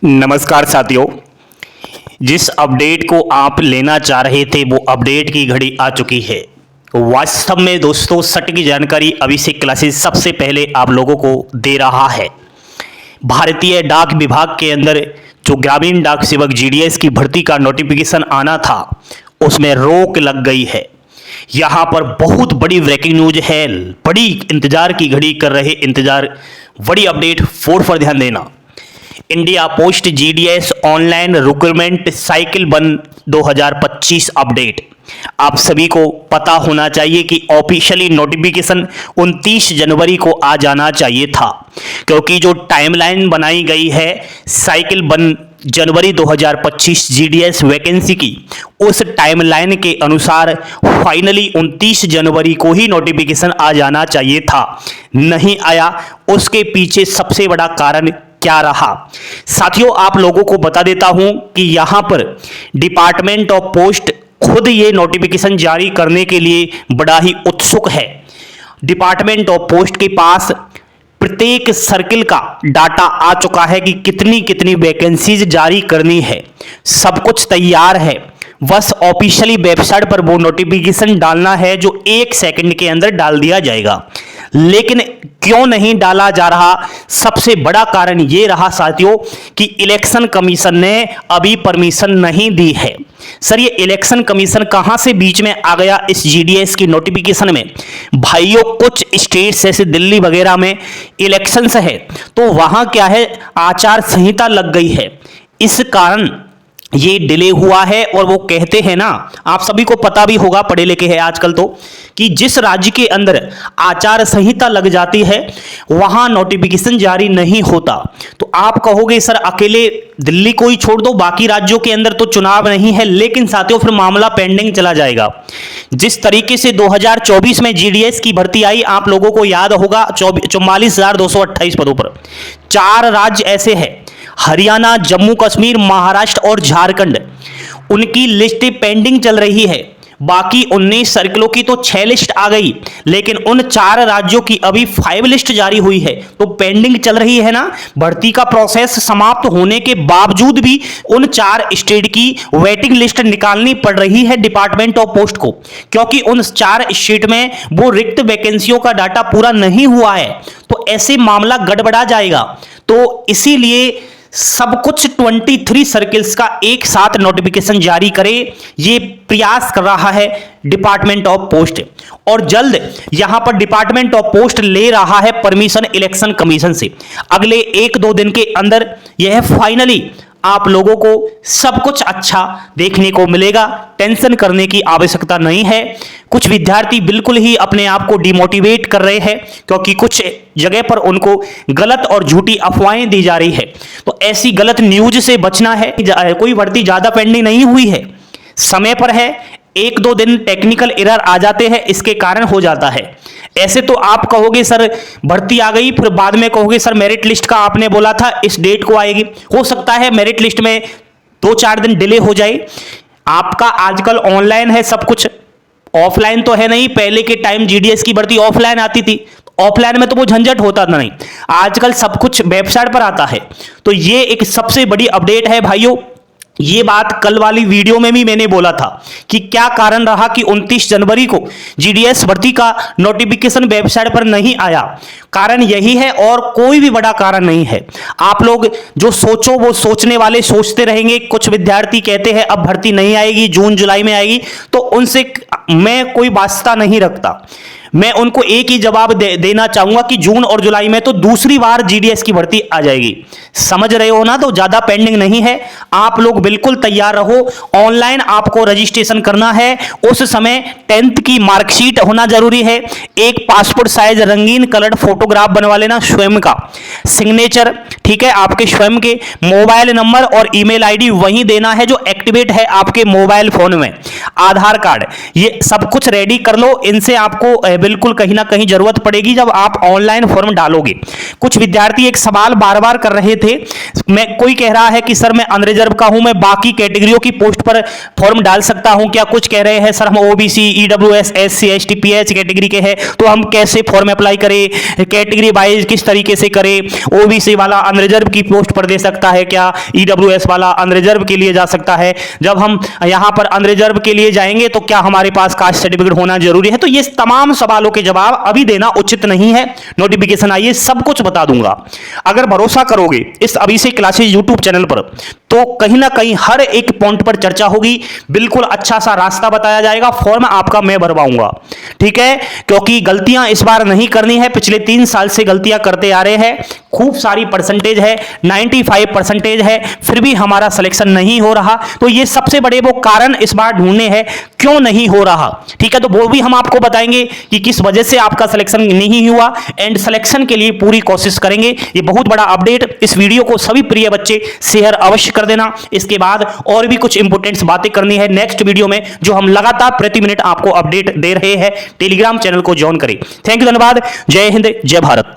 नमस्कार साथियों। जिस अपडेट को आप लेना चाह रहे थे वो अपडेट की घड़ी आ चुकी है। वास्तव में दोस्तों सटीक जानकारी अभिषेक क्लासेस सबसे पहले आप लोगों को दे रहा है। भारतीय डाक विभाग के अंदर जो ग्रामीण डाक सेवक जीडीएस की भर्ती का नोटिफिकेशन आना था उसमें रोक लग गई है। यहाँ पर बहुत बड़ी ब्रेकिंग न्यूज है। बड़ी इंतजार की घड़ी कर रहे इंतजार, बड़ी अपडेट 4 पर ध्यान देना। India post GDS online recruitment cycle 1 2025 update. आप सभी को पता होना चाहिए कि ऑफिशियली नोटिफिकेशन 29 जनवरी को आ जाना चाहिए था, क्योंकि जो टाइमलाइन बनाई गई है साइकिल 1 जनवरी 2025 जीडीएस वैकेंसी की, उस टाइमलाइन के अनुसार फाइनली 29 जनवरी को ही नोटिफिकेशन आ जाना चाहिए था, नहीं आया। उसके पीछे सबसे बड़ा कारण क्या रहा साथियों, आप लोगों को बता देता हूं कि यहां पर डिपार्टमेंट ऑफ पोस्ट खुद ये नोटिफिकेशन जारी करने के लिए बड़ा ही उत्सुक है। डिपार्टमेंट ऑफ पोस्ट के पास प्रत्येक सर्किल का डाटा आ चुका है कि कितनी कितनी वैकेंसीज जारी करनी है, सब कुछ तैयार है। बस ऑफिशियली वेबसाइट पर वो नोटिफिकेशन डालना है जो 1 सेकंड के अंदर डाल दिया जाएगा। लेकिन क्यों नहीं डाला जा रहा, सबसे बड़ा कारण ये रहा साथियों कि इलेक्शन कमीशन ने अभी परमिशन नहीं दी है। सर ये इलेक्शन कमीशन कहां से बीच में आ गया इस जीडीएस की नोटिफिकेशन में? भाइयों कुछ स्टेट्स जैसे दिल्ली वगैरह में इलेक्शंस है तो वहां क्या है, आचार संहिता लग गई है, इस कारण ये डिले हुआ है। और वो कहते हैं ना, आप सभी को पता भी होगा, पढ़े लिखे हैं आजकल तो, कि जिस राज्य के अंदर आचार संहिता लग जाती है वहां नोटिफिकेशन जारी नहीं होता। तो आप कहोगे सर अकेले दिल्ली को ही छोड़ दो, बाकी राज्यों के अंदर तो चुनाव नहीं है, लेकिन साथियों फिर मामला पेंडिंग चला जाएगा। जिस तरीके से 2024 में जीडीएस की भर्ती आई, आप लोगों को याद होगा 44,228 पदों पर 4 राज्य ऐसे हैं, हरियाणा, जम्मू कश्मीर, महाराष्ट्र और झारखंड, उनकी लिस्ट पेंडिंग चल रही है। बाकी 19 सर्किलों की तो 6 लिस्ट आ गई, लेकिन उन 4 राज्यों की अभी 5 लिस्ट जारी हुई है, तो पेंडिंग चल रही है ना। भर्ती का प्रोसेस समाप्त होने के बावजूद भी उन 4 स्टेट की वेटिंग लिस्ट निकालनी पड़ रही है डिपार्टमेंट ऑफ पोस्ट को, क्योंकि उन 4 स्टेट में वो रिक्त वैकेंसियों का डाटा पूरा नहीं हुआ है। तो ऐसे मामला गड़बड़ा जाएगा। तो इसीलिए सब कुछ 23 सर्किल्स का एक साथ नोटिफिकेशन जारी करे, ये प्रयास कर रहा है डिपार्टमेंट ऑफ पोस्ट। और जल्द यहां पर डिपार्टमेंट ऑफ पोस्ट ले रहा है परमिशन इलेक्शन कमीशन से। अगले 1-2 दिन के अंदर यह फाइनली आप लोगों को सब कुछ अच्छा देखने को मिलेगा। टेंशन करने की आवश्यकता नहीं है। कुछ विद्यार्थी बिल्कुल ही अपने आप को डिमोटिवेट कर रहे हैं, क्योंकि कुछ जगह पर उनको गलत और झूठी अफवाहें दी जा रही है। तो ऐसी गलत न्यूज से बचना है। कोई भर्ती ज्यादा पेंडिंग नहीं हुई है, समय पर है। 1-2 दिन टेक्निकल एरर आ जाते हैं, इसके कारण हो जाता है। ऐसे तो आप कहोगे सर भर्ती आ गई, फिर बाद में कहोगे सर मेरिट लिस्ट का आपने बोला था इस डेट को आएगी। हो सकता है मेरिट लिस्ट में 2-4 दिन डिले हो जाए। आपका आजकल ऑनलाइन है सब कुछ, ऑफलाइन तो है नहीं। पहले के टाइम जीडीएस की भर्ती ऑफलाइन आती थी, ऑफलाइन में तो वो झंझट होता था नहीं। आजकल सब कुछ वेबसाइट पर आता है। तो ये एक सबसे बड़ी अपडेट है भाइयों। ये बात कल वाली वीडियो में भी मैंने बोला था कि क्या कारण रहा कि 29 जनवरी को जीडीएस भर्ती का नोटिफिकेशन वेबसाइट पर नहीं आया। कारण यही है और कोई भी बड़ा कारण नहीं है। आप लोग जो सोचो वो सोचने वाले सोचते रहेंगे। कुछ विद्यार्थी कहते हैं अब भर्ती नहीं आएगी, जून जुलाई में आएगी, तो उनसे मैं कोई वास्ता नहीं रखता। मैं उनको एक ही जवाब देना चाहूंगा कि जून और जुलाई में तो दूसरी बार जीडीएस की भर्ती आ जाएगी। समझ रहे हो ना? तो ज्यादा पेंडिंग नहीं है। आप लोग बिल्कुल तैयार रहो। ऑनलाइन आपको रजिस्ट्रेशन करना है। उस समय 10th की मार्कशीट होना जरूरी है। एक पासपोर्ट साइज रंगीन कलर्ड फोटोग्राफ बनवा लेना स्वयं का, सिग्नेचर, ठीक है, आपके स्वयं के मोबाइल नंबर और ईमेल आईडी वहीं देना है जो एक्टिवेट है आपके मोबाइल फोन में। आधार कार्ड, ये सब कुछ रेडी कर लो। इनसे आपको बिल्कुल कहीं ना कहीं जरूरत पड़ेगी जब आप ऑनलाइन फॉर्म डालोगे। कुछ विद्यार्थी एक सवाल बार बार कर रहे थे, कोई कह रहा है कि सर मैं अनरिजर्व का हूं, मैं बाकी कैटेगरियों की पोस्ट पर फॉर्म डाल सकता हूं क्या? कुछ कह रहे हैं सर हम OBC, EWS, SC, ST, pH category के हैं, तो हम कैसे फॉर्म अप्लाई करें, कैटेगरी वाइज किस तरीके से करें? ओबीसी वाला अनरिजर्व की पोस्ट पर दे सकता है क्या? ईडब्ल्यूएस वाला अनरिजर्व के लिए जा सकता है? जब हम यहां पर अनरिजर्व के लिए जाएंगे तो क्या हमारे पास कास्ट सर्टिफिकेट होना जरूरी है? तो ये तमाम सवालों के जवाब अभी देना उचित नहीं है। नोटिफिकेशन आइए सब कुछ बता दूंगा। अगर भरोसा करोगे इस अभिषेक क्लासेस यूट्यूब चैनल पर तो कहीं ना कहीं हर एक पॉइंट पर चर्चा होगी, बिल्कुल अच्छा सा रास्ता बताया जाएगा, फॉर्म आपका मैं भरवाऊंगा, ठीक है? क्योंकि गलतियां इस बार नहीं करनी है, पिछले 3 साल से गलतियां करते आ रहे हैं, खूब सारी परसेंटेज है, 95% है, फिर भी हमारा सिलेक्शन नहीं हो रहा। तो ये सबसे बड़े वो कारण इस बार ढूंढने हैं क्यों नहीं हो रहा, ठीक है? तो वो भी हम आपको बताएंगे कि किस वजह से आपका सिलेक्शन नहीं हुआ, एंड सिलेक्शन के लिए पूरी कोशिश करेंगे। ये बहुत बड़ा अपडेट, इस वीडियो को सभी प्रिय बच्चे शेयर अवश्य कर देना। इसके बाद और भी कुछ इंपोर्टेंट बातें करनी है नेक्स्ट वीडियो में, जो हम लगातार प्रति मिनट आपको अपडेट दे रहे हैं। टेलीग्राम चैनल को ज्वाइन करें। थैंक यू, धन्यवाद। जय हिंद, जय भारत।